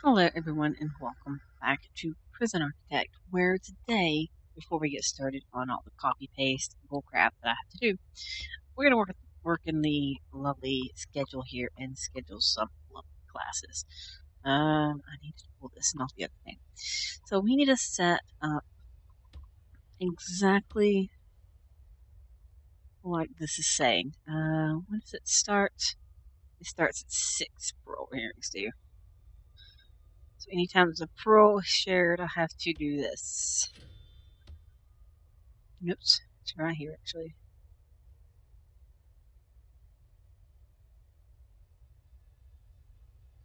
Hello, everyone, and welcome back to Prison Architect, where today, before we get started on all the copy paste bullcrap that I have to do, we're going to work in the lovely schedule here and schedule some lovely classes. I need to pull this and off the other thing. So we need to set up exactly like this is saying. When does it start? It starts at 6 parole hearings, do. So anytime there's a parole shared, I have to do this. Oops, it's right here actually.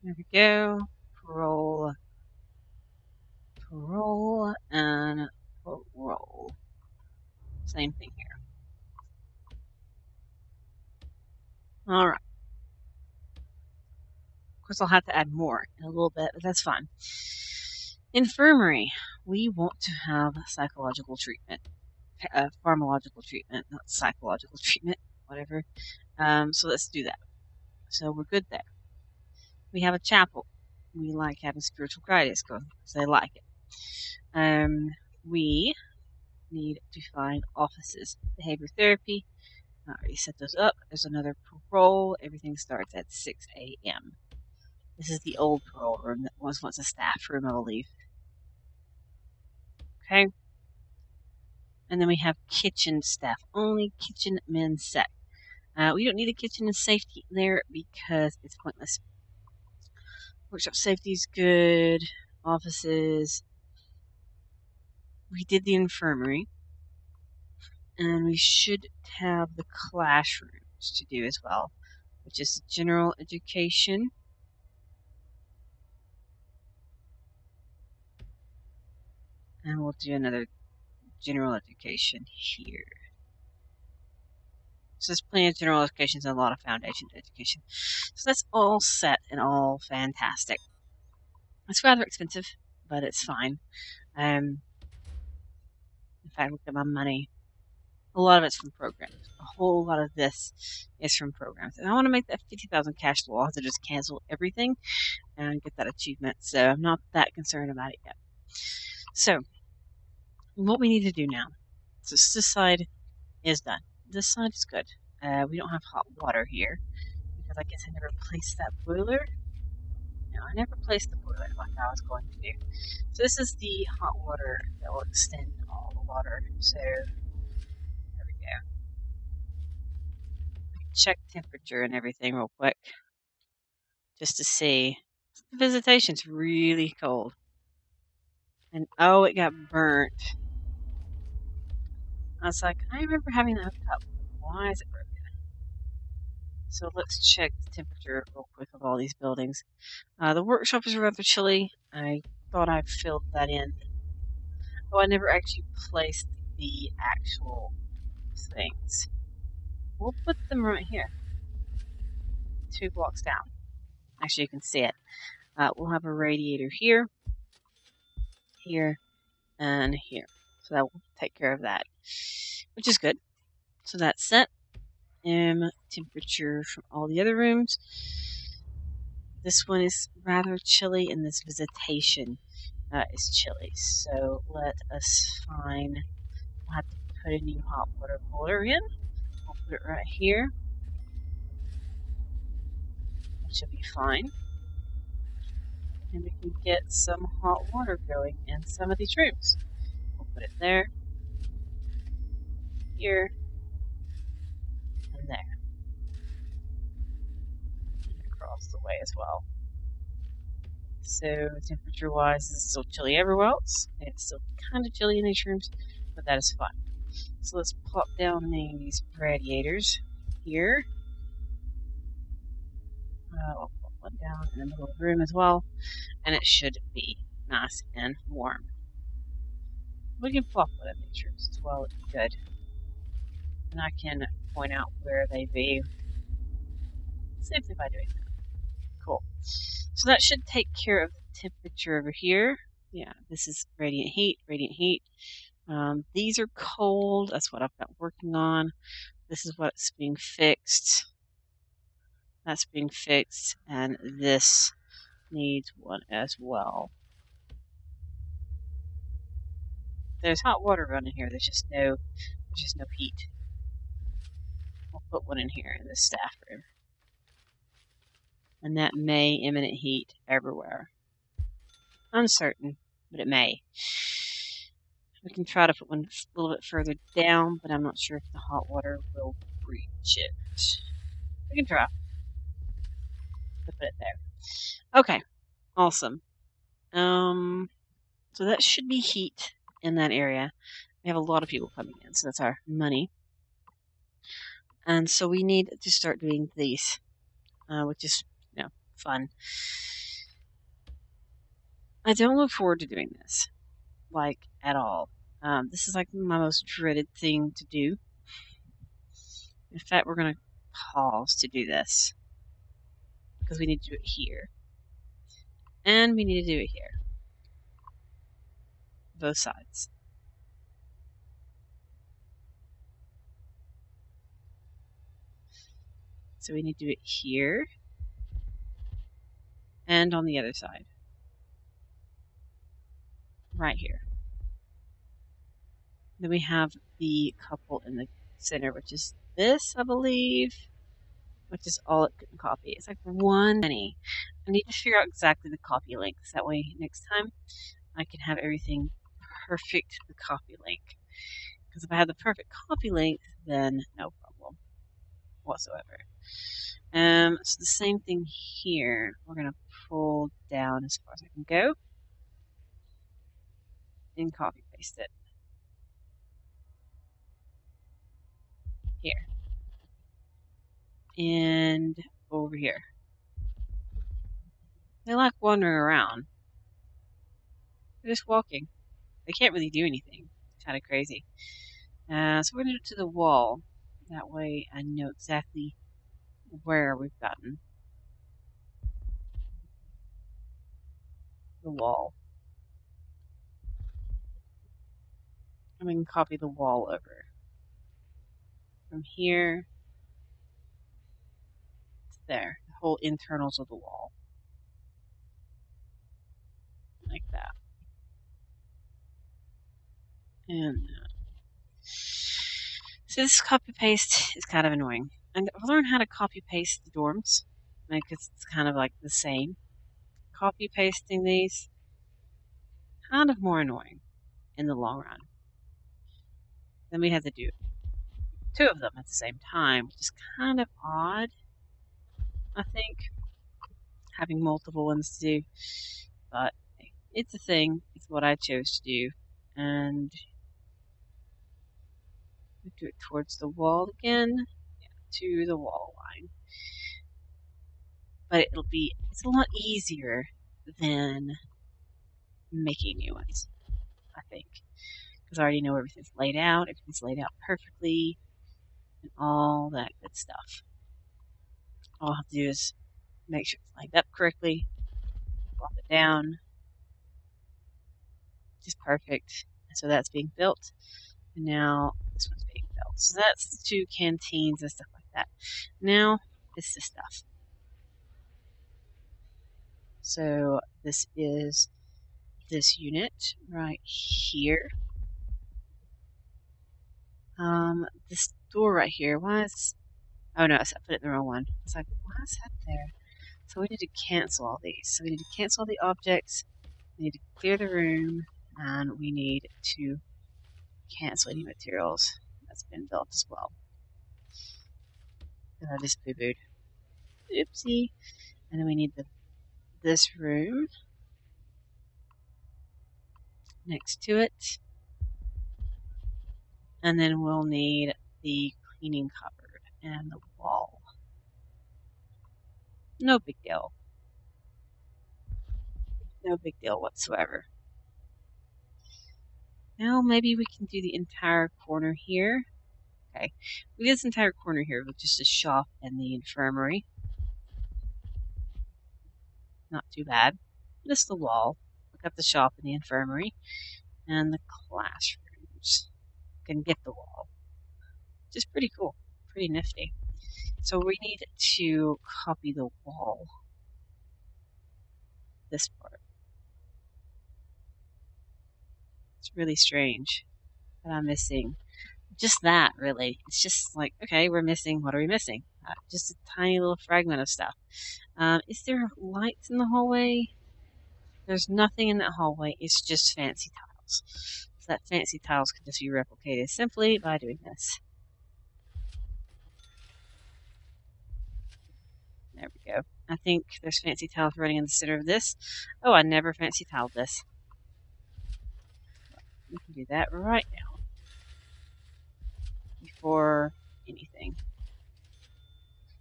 There we go. Parole, and parole. Same thing here. All right. Of course, I'll have to add more in a little bit, but that's fine. Infirmary. We want to have psychological treatment, pharmacological treatment, not psychological treatment, whatever. So let's do that. So we're good there. We have a chapel. We like having spiritual guidance because they like it. We need to find offices. Behavior therapy. I already set those up. There's another parole. Everything starts at 6 a.m. This is the old parole room that was once a staff room, I believe. Okay. And then we have kitchen staff. Only kitchen men set. We don't need a kitchen and safety there because it's pointless. Workshop safety is good. Offices. We did the infirmary. And we should have the classrooms to do as well, which is general education. And we'll do another general education here. So there's plenty of general education and a lot of foundation education. So that's all set and all fantastic. It's rather expensive, but it's fine. In fact, look at my money. A lot of it's from programs. A whole lot of this is from programs. And I want to make that 50,000 cash flow. I'll have to just cancel everything and get that achievement. So I'm not that concerned about it yet. So what we need to do now. So this side is done. This side is good. We don't have hot water here because I guess I never placed that boiler. No, I never placed the boiler like I was going to do. So this is the hot water that will extend all the water. So there we go. Check temperature and everything real quick just to see. The visitation's really cold. And oh, it got burnt. I was like, I remember having that hooked up. Why is it broken? So let's check the temperature real quick of all these buildings. The workshop is rather chilly. I thought I filled that in. Oh, I never actually placed the actual things. We'll put them right here. 2 blocks down. Actually, you can see it. We'll have a radiator here, here, and here. So that will take care of that, which is good. So that's set. Temperature from all the other rooms. This one is rather chilly, and this visitation is chilly. So let us find. We'll have to put a new hot water boiler in. We'll put it right here. It should be fine. And we can get some hot water going in some of these rooms. We'll put it there, here, and there. And across the way as well. So temperature-wise, it's still chilly everywhere else. It's still kind of chilly in these rooms, but that is fine. So let's plop down these radiators here. We'll plop one down in the middle of the room as well, and it should be nice and warm. We can plop one of these rooms as well. It'd be good. And I can point out where they be simply by doing that. Cool. So that should take care of the temperature over here. Yeah, this is radiant heat, these are cold. That's what I've got working on. This is what's being fixed. That's being fixed. And this needs one as well. There's hot water running here. There's just no heat. I'll put one in here in the staff room, and that may emanate heat everywhere. Uncertain, but it may. We can try to put one a little bit further down, but I'm not sure if the hot water will reach it. We can try to put it there. Okay, awesome. So that should be heat in that area. We have a lot of people coming in, so that's our money. And so we need to start doing these, which is, fun. I don't look forward to doing this, like, at all. This is like my most dreaded thing to do. In fact, we're going to pause to do this, because we need to do it here. And we need to do it here. Both sides. So we need to do it here, and on the other side. Right here. Then we have the couple in the center, which is this, I believe, which is all it couldn't copy. It's like 1 penny. I need to figure out exactly the copy length. That way, next time, I can have everything perfect the copy length. Because if I have the perfect copy length, then no problem whatsoever. So the same thing here. We're going to pull down as far as I can go and copy paste it here and over here. They like wandering around. They're just walking. They can't really do anything. It's kind of crazy. So we're going to do it to the wall. That way I know exactly where we've gotten the wall. And we can copy the wall over. From here to there. The whole internals of the wall. Like that. And so this copy paste is kind of annoying. And I've learned how to copy paste the dorms. Because it's kind of like the same. Copy pasting these, kind of more annoying in the long run. Then we have to do 2 of them at the same time, which is kind of odd, I think, having multiple ones to do. But it's a thing. It's what I chose to do. And we do it towards the wall again. Yeah, to the wall line. But it's a lot easier than making new ones, I think. Because I already know everything's laid out perfectly, and all that good stuff. All I have to do is make sure it's lined up correctly, plop it down, just perfect. So that's being built, and now this one's being built. So that's the 2 canteens and stuff like that. Now, this is stuff. So this is this unit right here. This door right here, why is... Oh no, I put it in the wrong one. It's like, why is that there? So we need to cancel all these. So we need to cancel all the objects, we need to clear the room, and we need to cancel any materials that's been built as well. And I just boo-booed. Oopsie. And then we need this room next to it. And then we'll need the cleaning cupboard and the wall. No big deal. No big deal whatsoever. Now maybe we can do the entire corner here. Okay, we did this entire corner here with just a shop and the infirmary. Not too bad. Just the wall. Look at the shop and the infirmary. And the classrooms. Can get the wall. Which is pretty cool. Pretty nifty. So we need to copy the wall. this part. It's really strange that I'm missing just that, really. It's just like, okay, we're missing, what are we missing? Just a tiny little fragment of stuff. Is there lights in the hallway? There's nothing in that hallway, it's just fancy tiles. So that fancy tiles can just be replicated simply by doing this. There we go. I think there's fancy tiles running in the center of this. Oh, I never fancy tiled this. We can do that right now. Before anything.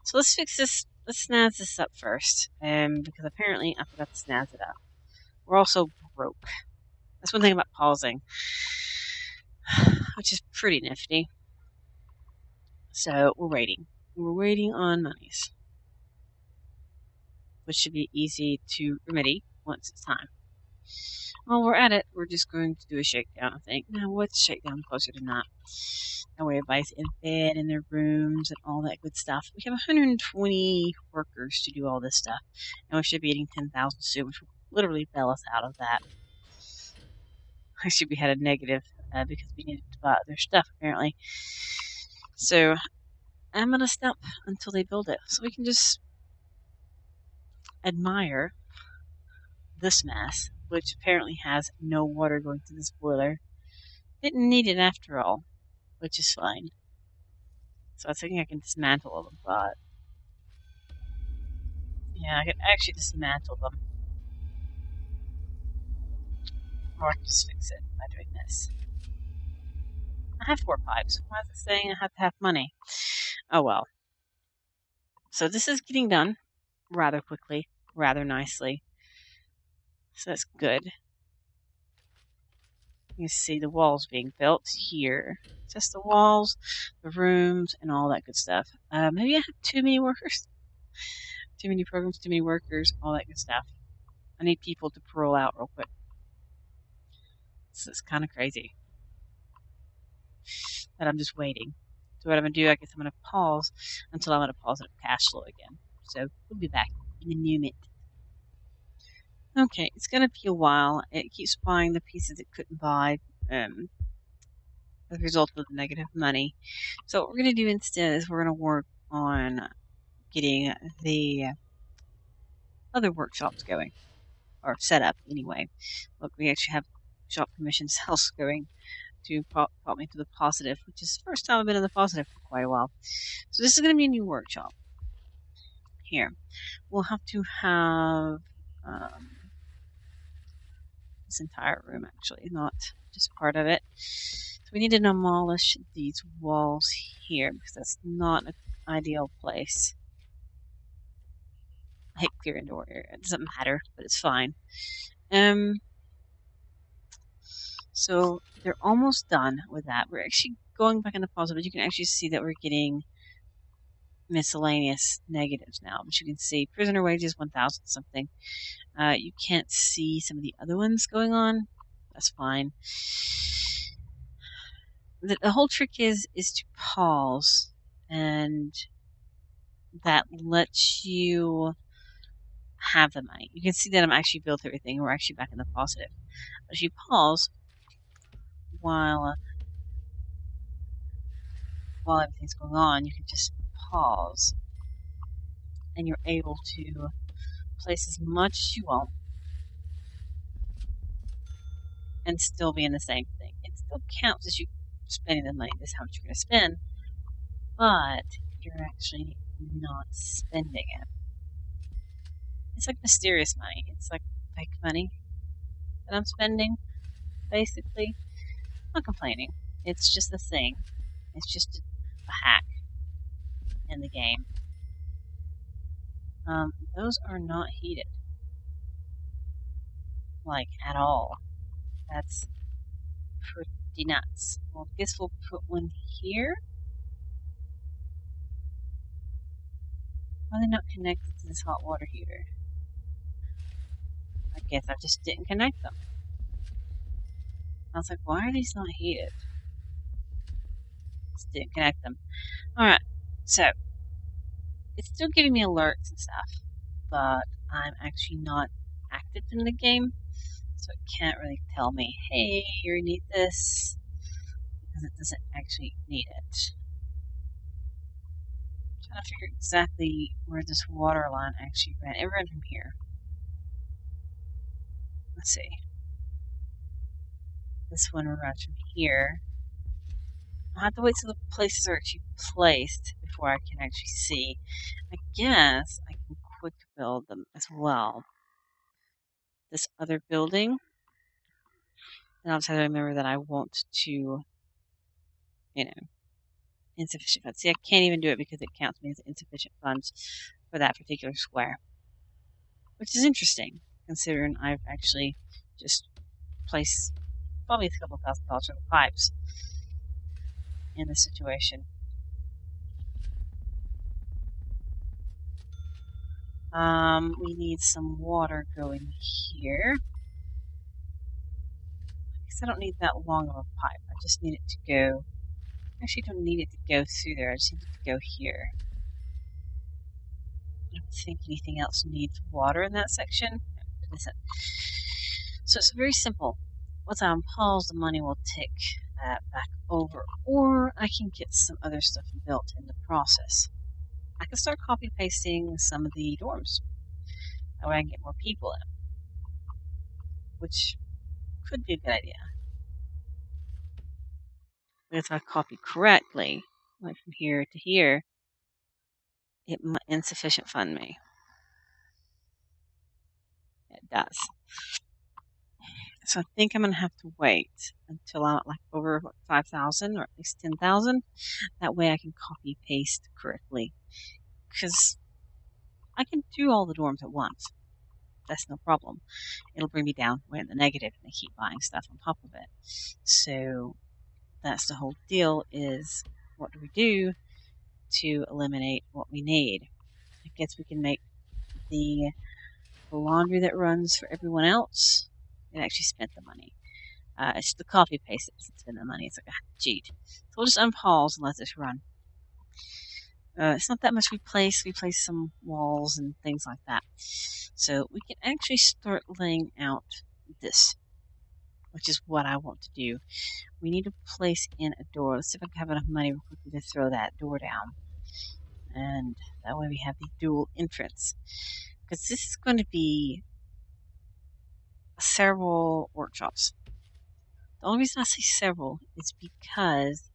So let's fix this. Let's snazz this up first. Because apparently I forgot to snazz it up. We're also broke. That's one thing about pausing. Which is pretty nifty. So we're waiting. We're waiting on monies. Which should be easy to remedy once it's time. While we're at it, we're just going to do a shakedown, I think. Now, what's shakedown closer to not? That way everybody's in bed, in their rooms, and all that good stuff. We have 120 workers to do all this stuff. And we should be eating 10,000 soon, which will literally bail us out of that. Actually, we had a negative because we needed to buy their stuff, apparently. So, I'm going to stop until they build it. So we can just admire this mess, which apparently has no water going to this boiler. Didn't need it after all, which is fine. So I was thinking I can dismantle them, but yeah, I can actually dismantle them. Or I can just fix it by doing this. I have 4 pipes. Why is it saying I have to have money? Oh well. So this is getting done rather quickly, rather nicely. So that's good. You see the walls being built here. Just the walls, the rooms, and all that good stuff. Maybe I have too many workers. Too many programs, too many workers, all that good stuff. I need people to parole out real quick. So it's kind of crazy. That I'm just waiting. So what I'm going to do, I guess I'm going to pause until I'm going to positive cash flow again. So we'll be back in a moment. Okay, it's going to be a while. It keeps buying the pieces it couldn't buy as a result of the negative money. So what we're going to do instead is we're going to work on getting the other workshops going. Or set up, anyway. Look, we actually have shop commission sales going to prop me to the positive, which is the first time I've been in the positive for quite a while. So this is going to be a new workshop. Here. We'll have to have this entire room, actually, not just part of it. So we need to demolish these walls here, because that's not an ideal place. I hit clear indoor area. It doesn't matter, but it's fine. So they're almost done with that. We're actually going back in the positive, but you can actually see that we're getting miscellaneous negatives now. But you can see prisoner wages 1,000 something. You can't see some of the other ones going on. That's fine. The whole trick is to pause, and that lets you have the money. You can see that I'm actually built everything. We're actually back in the positive. But if you pause while everything's going on, you can just pause, and you're able to place as much as you want and still be in the same thing. It still counts as you spending the money. This is how much you're going to spend, but you're actually not spending it. It's like mysterious money. It's like fake money that I'm spending, basically. I'm not complaining. It's just a thing. It's just a hack in the game. Those are not heated. Like, at all. That's pretty nuts. Well, I guess we'll put one here. Why are they not connected to this hot water heater? I guess I just didn't connect them. I was like, why are these not heated? Just didn't connect them. Alright, so it's still giving me alerts and stuff, but I'm actually not unlocked it in the game, so it can't really tell me, hey, you need this, because it doesn't actually need it. I'm trying to figure exactly where this water line actually ran. It ran from here. Let's see. This one runs from here. I'll have to wait till the places are actually placed before I can actually see. I guess I can quick build them as well. This other building. And I'll just have to remember that I want to, insufficient funds. See, I can't even do it because it counts me as insufficient funds for that particular square. Which is interesting, considering I've actually just placed probably a couple $1,000s worth of pipes in this situation. We need some water going here. I guess I don't need that long of a pipe. I just need it to go. Actually, don't need it to go through there. I just need it to go here. I don't think anything else needs water in that section. No, so it's very simple. Once I unpause, the money will tick back over, or I can get some other stuff built in the process. I can start copy pasting some of the dorms. That way I can get more people in, which could be a good idea. But if I copy correctly, like from here to here, it might insufficient fund me. It does. So I think I'm going to have to wait until I'm at like over 5,000 or at least 10,000. That way I can copy paste correctly. Because I can do all the dorms at once. That's no problem. It'll bring me down way in the negative and I keep buying stuff on top of it. So that's the whole deal, is what do we do to eliminate what we need? I guess we can make the laundry that runs for everyone else. It actually spent the money. It's the copy paste that doesn't spend the money. It's like a cheat. So we'll just unpause and let this run. It's not that much we place. We place some walls and things like that. So we can actually start laying out this, which is what I want to do. We need to place in a door. Let's see if I can have enough money real quickly to throw that door down. And that way we have the dual entrance. Because this is going to be several workshops. The only reason I say several is because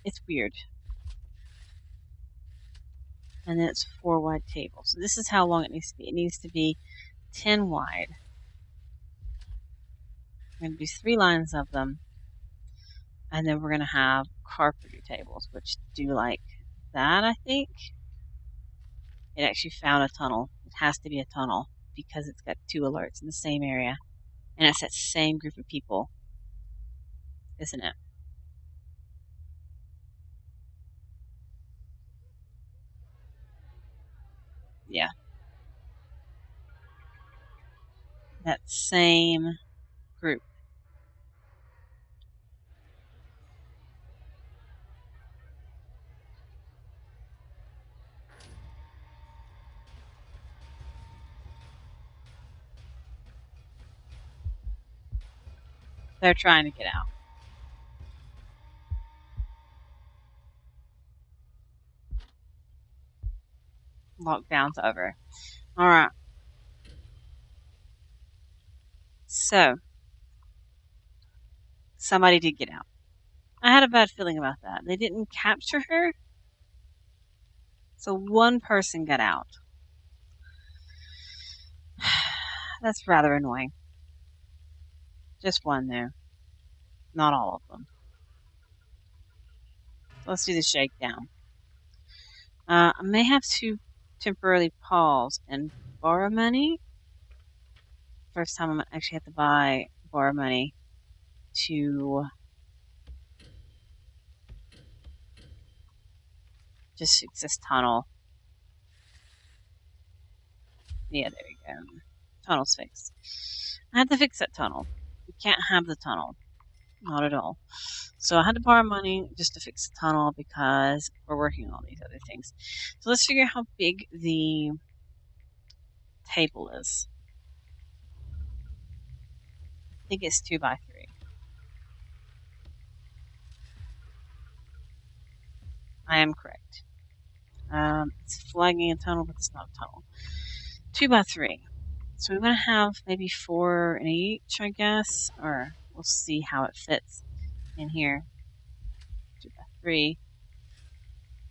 it's weird. And then it's 4 wide tables. So this is how long it needs to be. It needs to be 10 wide. We're going to do 3 lines of them. And then we're going to have carpentry tables, which do like that, I think. It actually found a tunnel. It has to be a tunnel because it's got 2 alerts in the same area. And it's that same group of people, isn't it? Yeah. That same group. They're trying to get out. Lockdown's over. Alright. So, somebody did get out. I had a bad feeling about that. They didn't capture her, so one person got out. That's rather annoying. Just one, though. Not all of them. Let's do the shakedown. I may have to temporarily pause and borrow money. First time I'm actually have to borrow money to just fix this tunnel. Yeah, there we go. Tunnel's fixed. I had to fix that tunnel. We can't have the tunnel. Not at all. So I had to borrow money just to fix the tunnel because we're working on all these other things. So let's figure out how big the table is. I think it's 2 by 3. I am correct. It's flagging a tunnel, but it's not a tunnel. 2 by 3. So we're going to have maybe 4 in each, I guess, or we'll see how it fits in here. 2 by 3,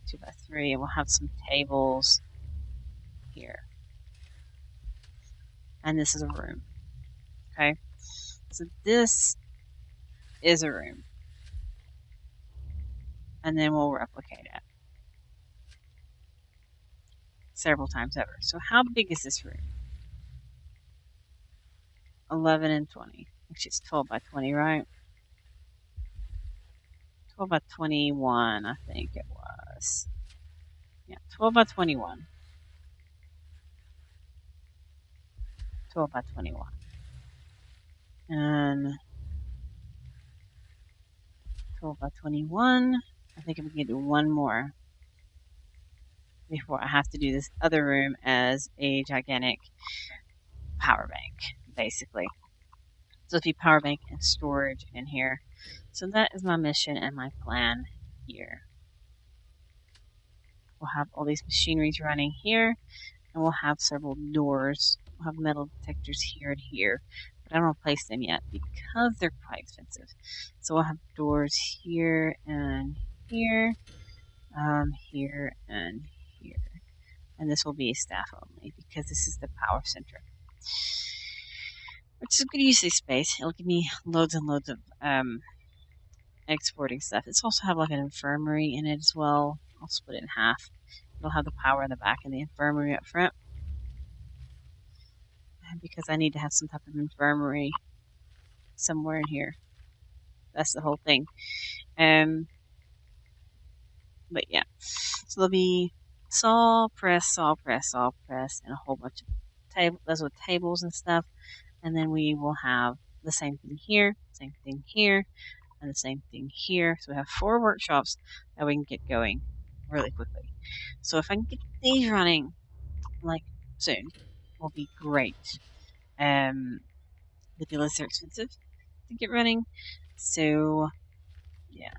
2 by 3, and we'll have some tables here. And this is a room. Okay, so this is a room. And then we'll replicate it several times over. So how big is this room? 11 and 20. Actually, it's 12 by 20, right? 12 by 21, I think it was. Yeah, 12 by 21. 12 by 21. And 12 by 21. I think I'm going to do one more before I have to do this other room as a gigantic power bank, basically. So it'll be power bank and storage in here. So that is my mission and my plan here. We'll have all these machineries running here, and we'll have several doors. We'll have metal detectors here and here, but I don't want to place them yet because they're quite expensive. So we'll have doors here and here, here and here. And this will be staff only because this is the power center. Which is a good use of space. It'll give me loads and loads of exporting stuff. It's also have like an infirmary in it as well. I'll split it in half. It'll have the power in the back and the infirmary up front. And because I need to have some type of infirmary somewhere in here. That's the whole thing. But yeah. So there'll be saw press, and a whole bunch of those with tables and stuff. And then we will have the same thing here, same thing here, and the same thing here. So we have 4 workshops that we can get going really quickly. So if I can get these running like soon, will be great. The dealers are expensive to get running, so yeah.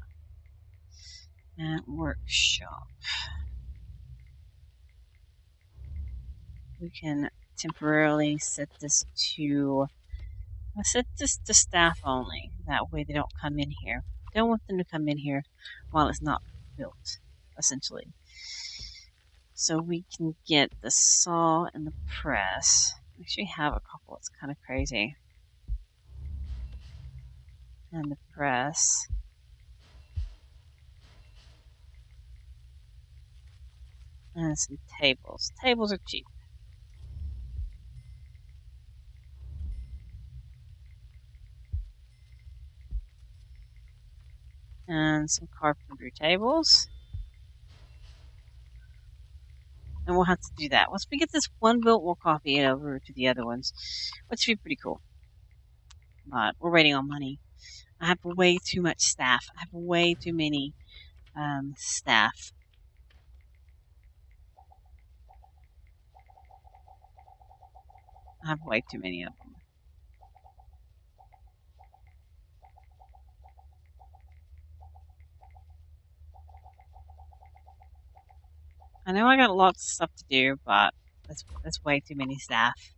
Workshop. We can temporarily set this to. I'll set this to staff only. That way they don't come in here. Don't want them to come in here while it's not built, essentially. So we can get the saw and the press. I actually have a couple. It's kind of crazy. And the press. And some tables. Tables are cheap. And some carpentry tables. And we'll have to do that. Once we get this one built, we'll copy it over to the other ones, which would be pretty cool. But we're waiting on money. I have way too much staff. I have way too many staff. I have way too many of them. I know I got lots of stuff to do, but that's way too many staff.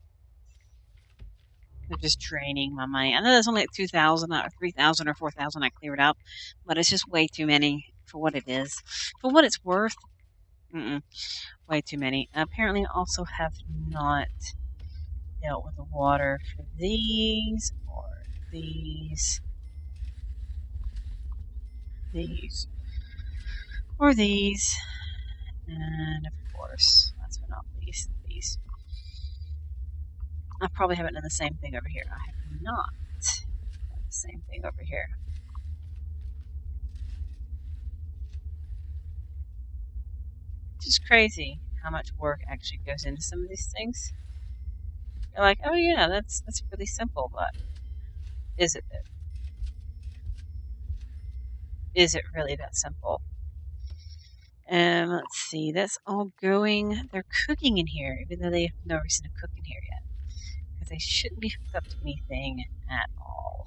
They're just draining my money. I know there's only like 2,000 or 3,000 or 4,000 I cleared out, but it's just way too many for what it is. For what it's worth, way too many. I apparently also have not dealt with the water for these or these or these, and of course, last but not least, these. I probably haven't done the same thing over here. I have not done the same thing over here. It's just crazy how much work actually goes into some of these things. You're like, oh yeah, that's really simple, but is it though? Is it really that simple? Let's see. That's all going. They're cooking in here, even though they have no reason to cook in here yet, because they shouldn't be hooked up to anything at all.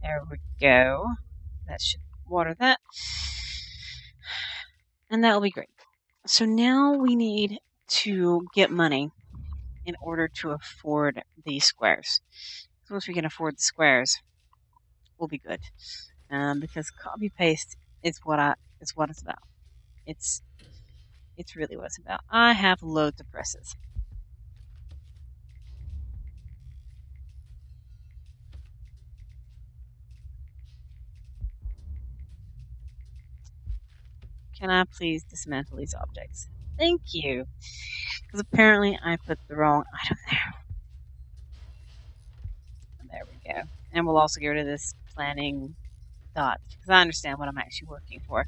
There we go. That should water that, and that will be great. So now we need to get money in order to afford these squares. Once we can afford the squares, we'll be good. Because copy paste is what it's about. It's really what it's about. I have loads of presses. Can I please dismantle these objects? Thank you. Because apparently I put the wrong item there. There we go. And we'll also get rid of this planning dot, because I understand what I'm actually working for,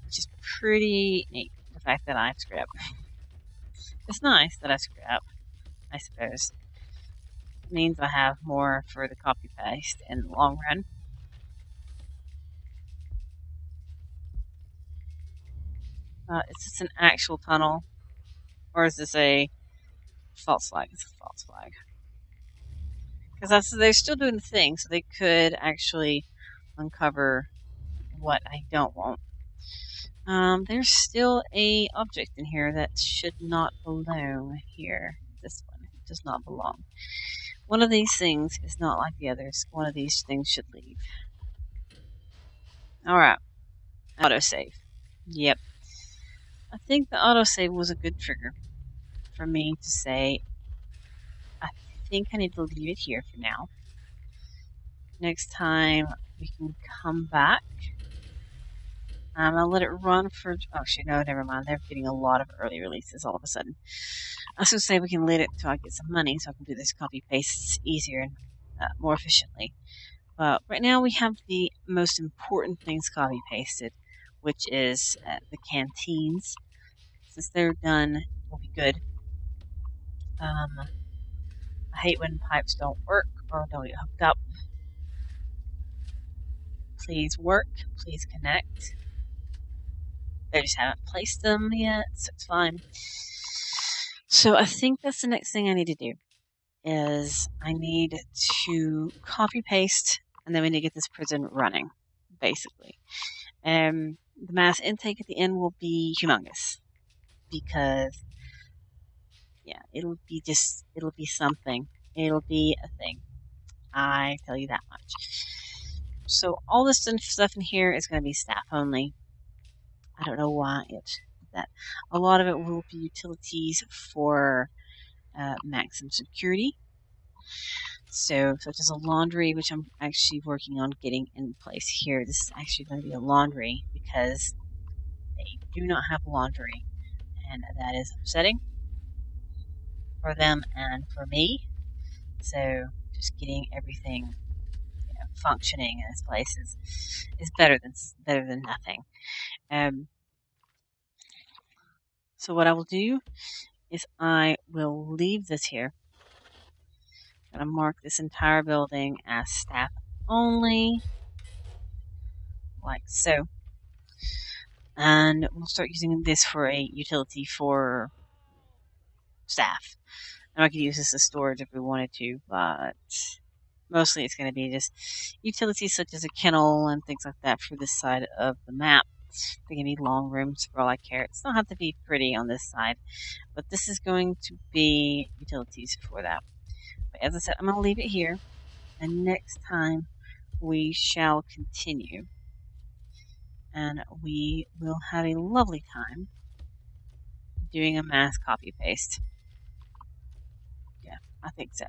which is pretty neat. The fact that I screw up. It's nice that I screw up, I suppose. It means I have more for the copy paste in the long run. Is this an actual tunnel? Or is this a false flag? It's a false flag. Because they're still doing the thing, so they could actually uncover what I don't want. There's still a object in here that should not belong here. This one does not belong. One of these things is not like the others. One of these things should leave. Alright. Autosave. Yep. I think the autosave was a good trigger for me to say, I think I need to leave it here for now. Next time we can come back. I'll let it run for. Oh, actually, no, never mind. They're getting a lot of early releases all of a sudden. I was going to say we can let it until I get some money so I can do this copy paste easier and more efficiently. But right now we have the most important things copy pasted, which is the canteens. Since they're done, we'll be good. I hate when pipes don't work or don't get hooked up. Please work. Please connect. They just haven't placed them yet, so it's fine. So I think that's the next thing I need to do. Is I need to copy paste, and then we need to get this prison running, basically. The mass intake at the end will be humongous, because yeah, it'll be something. It'll be a thing. I tell you that much. So all this stuff in here is going to be staff only. I don't know why that. A lot of it will be utilities for maximum security. So, such as a laundry, which I'm actually working on getting in place here. This is actually going to be a laundry because they do not have laundry, and that is upsetting for them and for me. So, just getting everything functioning in its place is better than nothing. So what I will do is I will leave this here. I'm going to mark this entire building as staff only, like so. And we'll start using this for a utility for staff. And I could use this as storage if we wanted to, but mostly it's going to be just utilities such as a kennel and things like that for this side of the map. They can be long rooms for all I care. It doesn't have to be pretty on this side, but this is going to be utilities for that. But as I said, I'm going to leave it here, and next time we shall continue, and we will have a lovely time doing a mass copy paste. Yeah, I think so.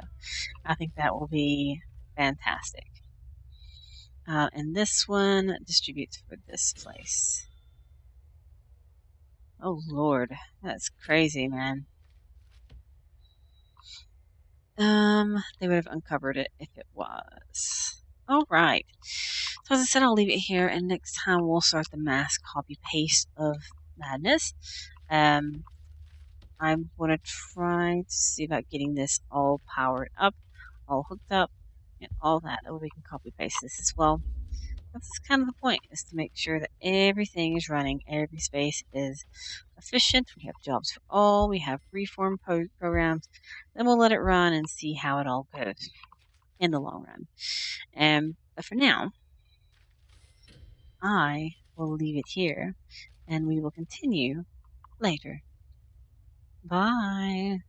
I think that will be fantastic. And this one distributes for this place. Oh Lord, that's crazy, man. They would have uncovered it if it was. Alright. So as I said, I'll leave it here, and next time we'll start the mass copy paste of madness. I'm going to try to see about getting this all powered up, all hooked up, and all that. That way we can copy paste this as well. That's kind of the point, is to make sure that everything is running, every space is efficient. We have jobs for all, we have reform programs. Then we'll let it run and see how it all goes in the long run. But for now, I will leave it here and we will continue later. Bye.